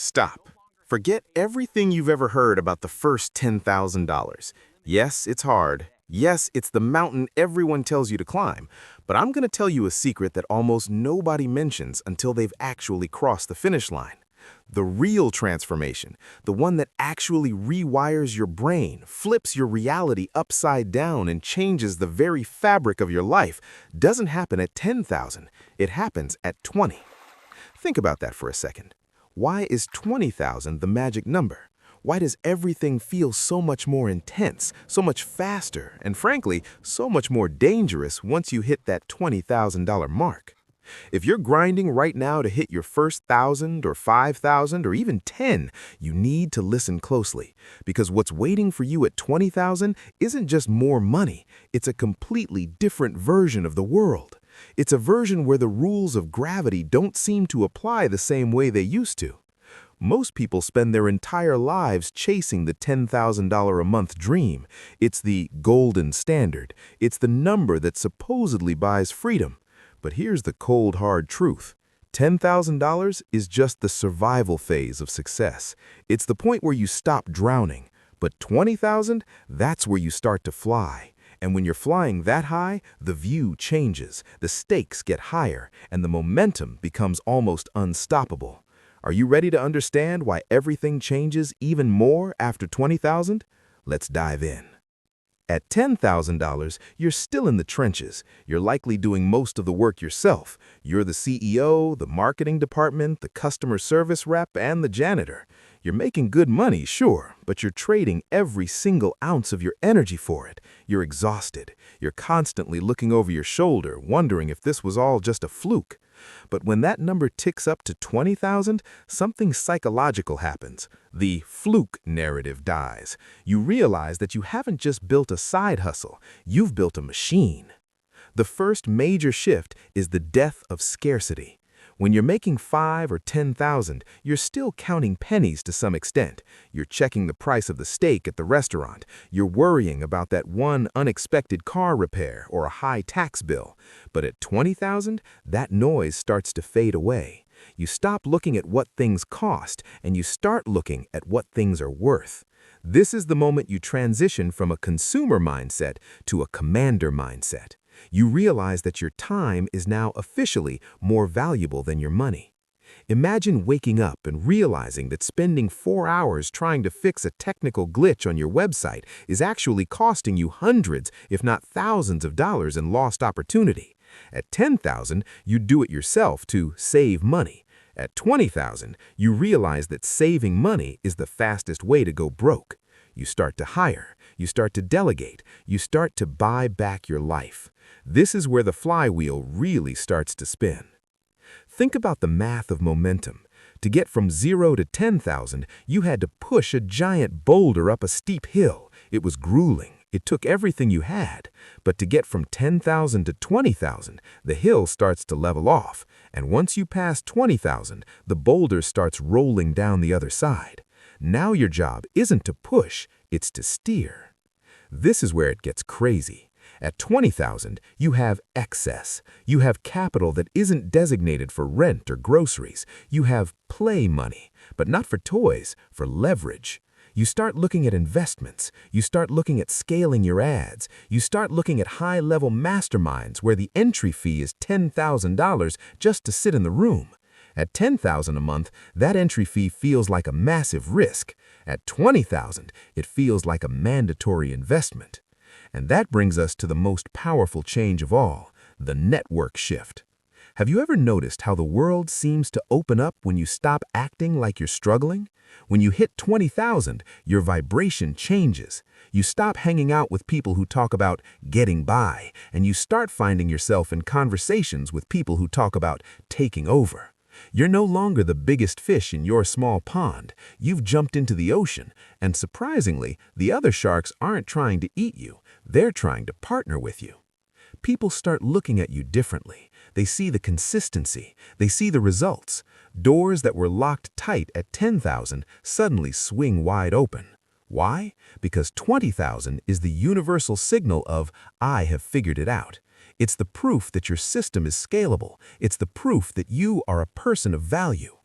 Stop. Forget everything you've ever heard about the first $10,000. Yes, it's hard. Yes, it's the mountain everyone tells you to climb. But I'm going to tell you a secret that almost nobody mentions until they've actually crossed the finish line. The real transformation, the one that actually rewires your brain, flips your reality upside down and changes the very fabric of your life, doesn't happen at 10,000. It happens at 20. Think about that for a second. Why is 20,000 the magic number? Why does everything feel so much more intense, so much faster, and frankly, so much more dangerous once you hit that $20,000 mark? If you're grinding right now to hit your first 1,000 or 5,000 or even 10, you need to listen closely, because what's waiting for you at 20,000 isn't just more money, it's a completely different version of the world. It's a version where the rules of gravity don't seem to apply the same way they used to. Most people spend their entire lives chasing the $10,000 a month dream. It's the golden standard. It's the number that supposedly buys freedom. But here's the cold, hard truth. $10,000 is just the survival phase of success. It's the point where you stop drowning. But 20,000, that's where you start to fly. And when you're flying that high, the view changes, the stakes get higher, and the momentum becomes almost unstoppable. Are you ready to understand why everything changes even more after 20,000? Let's dive in. At $10,000, you're still in the trenches. You're likely doing most of the work yourself. You're the CEO, the marketing department, the customer service rep, and the janitor. You're making good money, sure, but you're trading every single ounce of your energy for it. You're exhausted. You're constantly looking over your shoulder, wondering if this was all just a fluke. But when that number ticks up to 20,000, something psychological happens. The fluke narrative dies. You realize that you haven't just built a side hustle, you've built a machine. The first major shift is the death of scarcity. When you're making 5 or 10,000, you're still counting pennies to some extent. You're checking the price of the steak at the restaurant. You're worrying about that one unexpected car repair or a high tax bill. But at 20,000, that noise starts to fade away. You stop looking at what things cost and you start looking at what things are worth. This is the moment you transition from a consumer mindset to a commander mindset. You realize that your time is now officially more valuable than your money. Imagine waking up and realizing that spending 4 hours trying to fix a technical glitch on your website is actually costing you hundreds, if not thousands of dollars in lost opportunity. At 10,000, you do it yourself to save money. At 20,000, you realize that saving money is the fastest way to go broke. You start to hire, you start to delegate, you start to buy back your life. This is where the flywheel really starts to spin. Think about the math of momentum. To get from 0 to 10,000, you had to push a giant boulder up a steep hill. It was grueling. It took everything you had. But to get from 10,000 to 20,000, the hill starts to level off. And once you pass 20,000, the boulder starts rolling down the other side. Now your job isn't to push, it's to steer. This is where it gets crazy. At 20,000, you have excess. You have capital that isn't designated for rent or groceries. You have play money, but not for toys, for leverage. You start looking at investments. You start looking at scaling your ads. You start looking at high-level masterminds where the entry fee is $10,000 just to sit in the room. At $10,000 a month, that entry fee feels like a massive risk. At $20,000, it feels like a mandatory investment. And that brings us to the most powerful change of all, the network shift. Have you ever noticed how the world seems to open up when you stop acting like you're struggling? When you hit 20,000, your vibration changes. You stop hanging out with people who talk about getting by, and you start finding yourself in conversations with people who talk about taking over. You're no longer the biggest fish in your small pond. You've jumped into the ocean, and surprisingly, the other sharks aren't trying to eat you. They're trying to partner with you. People start looking at you differently. They see the consistency. They see the results. Doors that were locked tight at 10,000 suddenly swing wide open. Why? Because 20,000 is the universal signal of, I have figured it out. It's the proof that your system is scalable. It's the proof that you are a person of value.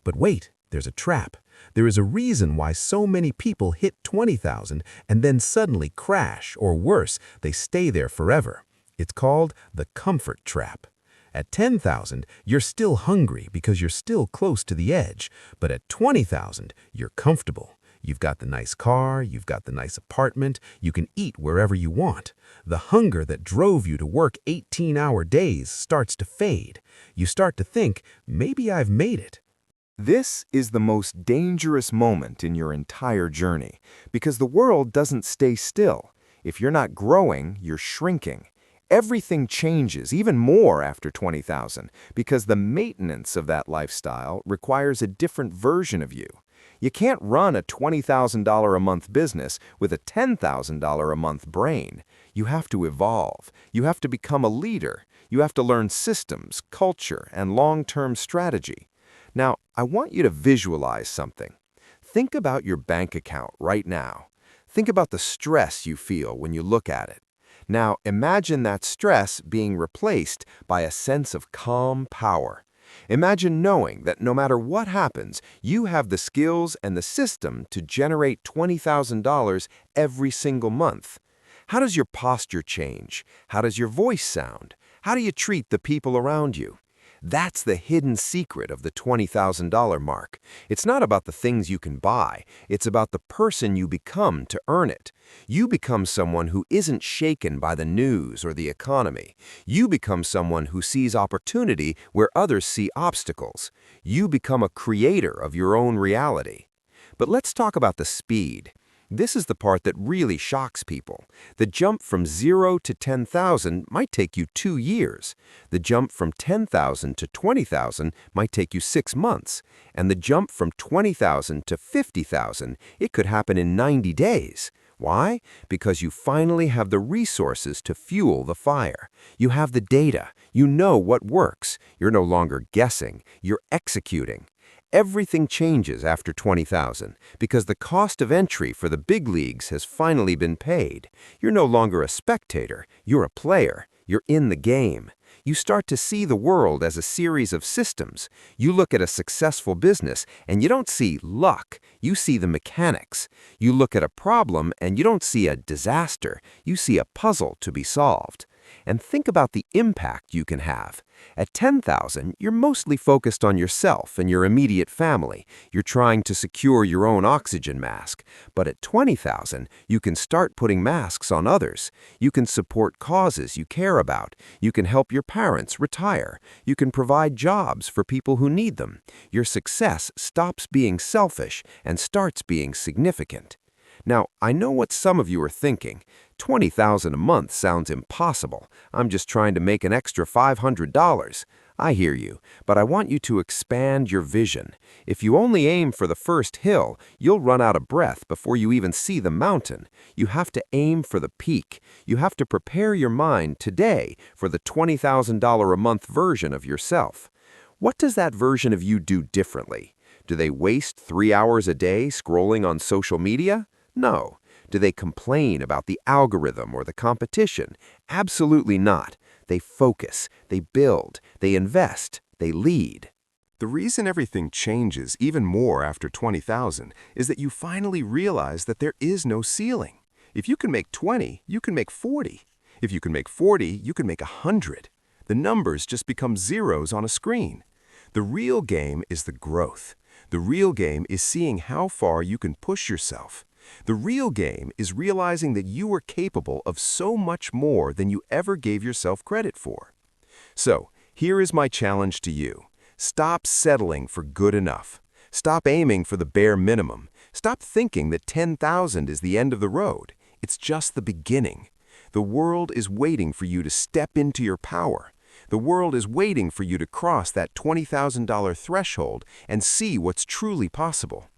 But wait, There's a trap. There is a reason why so many people hit 20,000 and then suddenly crash, or worse, they stay there forever. It's called the comfort trap. At 10,000, you're still hungry because you're still close to the edge, but at 20,000, you're comfortable. You've got the nice car, you've got the nice apartment, you can eat wherever you want. The hunger that drove you to work 18-hour days starts to fade. You start to think, maybe I've made it. This is the most dangerous moment in your entire journey, because the world doesn't stay still. If you're not growing, you're shrinking. Everything changes even more after 20,000, because the maintenance of that lifestyle requires a different version of you. You can't run a $20,000 a month business with a $10,000 a month brain. You have to evolve. You have to become a leader. You have to learn systems, culture, and long-term strategy. Now, I want you to visualize something. Think about your bank account right now. Think about the stress you feel when you look at it. Now, imagine that stress being replaced by a sense of calm power. Imagine knowing that no matter what happens, you have the skills and the system to generate $20,000 every single month. How does your posture change? How does your voice sound? How do you treat the people around you? That's the hidden secret of the $20,000 mark. It's not about the things you can buy. It's about the person you become to earn it. You become someone who isn't shaken by the news or the economy. You become someone who sees opportunity where others see obstacles. You become a creator of your own reality. But let's talk about the speed. This is the part that really shocks people. The jump from 0 to 10,000 might take you 2 years. The jump from 10,000 to 20,000 might take you 6 months. And the jump from 20,000 to 50,000, it could happen in 90 days. Why? Because you finally have the resources to fuel the fire. You have the data. You know what works. You're no longer guessing. You're executing. Everything changes after 20,000 because the cost of entry for the big leagues has finally been paid. You're no longer a spectator, you're a player. You're in the game. You start to see the world as a series of systems. You look at a successful business and you don't see luck, you see the mechanics. You look at a problem and you don't see a disaster, you see a puzzle to be solved. And think about the impact you can have. At 10,000, you're mostly focused on yourself and your immediate family. You're trying to secure your own oxygen mask. But at 20,000, you can start putting masks on others. You can support causes you care about. You can help your parents retire. You can provide jobs for people who need them. Your success stops being selfish and starts being significant. Now, I know what some of you are thinking. 20,000 a month sounds impossible. I'm just trying to make an extra $500. I hear you, but I want you to expand your vision. If you only aim for the first hill, you'll run out of breath before you even see the mountain. You have to aim for the peak. You have to prepare your mind today for the $20,000 a month version of yourself. What does that version of you do differently? Do they waste 3 hours a day scrolling on social media? No. Do they complain about the algorithm or the competition? Absolutely not. They focus, they build, they invest, they lead. The reason everything changes even more after 20,000 is that you finally realize that there is no ceiling. If you can make 20, you can make 40. If you can make 40, you can make 100. The numbers just become zeros on a screen. The real game is the growth. The real game is seeing how far you can push yourself. The real game is realizing that you are capable of so much more than you ever gave yourself credit for. So, here is my challenge to you. Stop settling for good enough. Stop aiming for the bare minimum. Stop thinking that 10,000 is the end of the road. It's just the beginning. The world is waiting for you to step into your power. The world is waiting for you to cross that $20,000 threshold and see what's truly possible.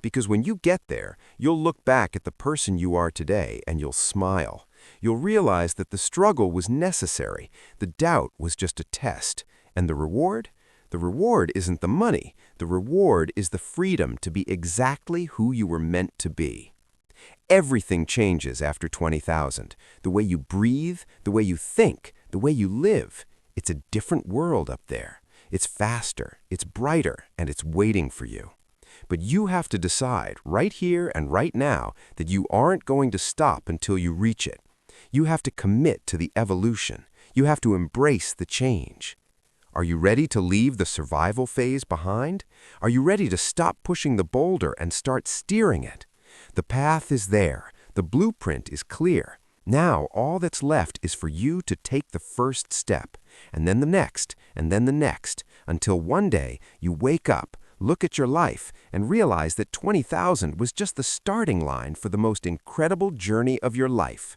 Because when you get there, you'll look back at the person you are today and you'll smile. You'll realize that the struggle was necessary, the doubt was just a test. And the reward? The reward isn't the money. The reward is the freedom to be exactly who you were meant to be. Everything changes after 20,000. The way you breathe, the way you think, the way you live. It's a different world up there. It's faster, it's brighter, and it's waiting for you. But you have to decide right here and right now that you aren't going to stop until you reach it. You have to commit to the evolution. You have to embrace the change. Are you ready to leave the survival phase behind? Are you ready to stop pushing the boulder and start steering it? The path is there. The blueprint is clear. Now all that's left is for you to take the first step, and then the next, and then the next, until one day you wake up, look at your life, and realize that 20,000 was just the starting line for the most incredible journey of your life.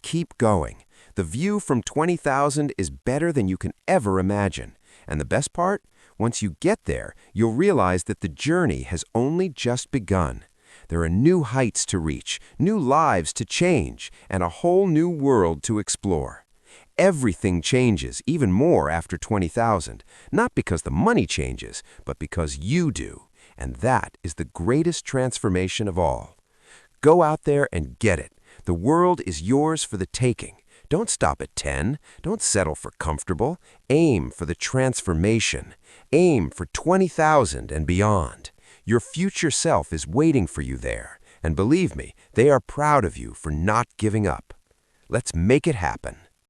Keep going. The view from 20,000 is better than you can ever imagine. And the best part? Once you get there, you'll realize that the journey has only just begun. There are new heights to reach, new lives to change, and a whole new world to explore. Everything changes, even more after 20,000, not because the money changes, but because you do. And that is the greatest transformation of all. Go out there and get it. The world is yours for the taking. Don't stop at 10. Don't settle for comfortable. Aim for the transformation. Aim for 20,000 and beyond. Your future self is waiting for you there. And believe me, they are proud of you for not giving up. Let's make it happen.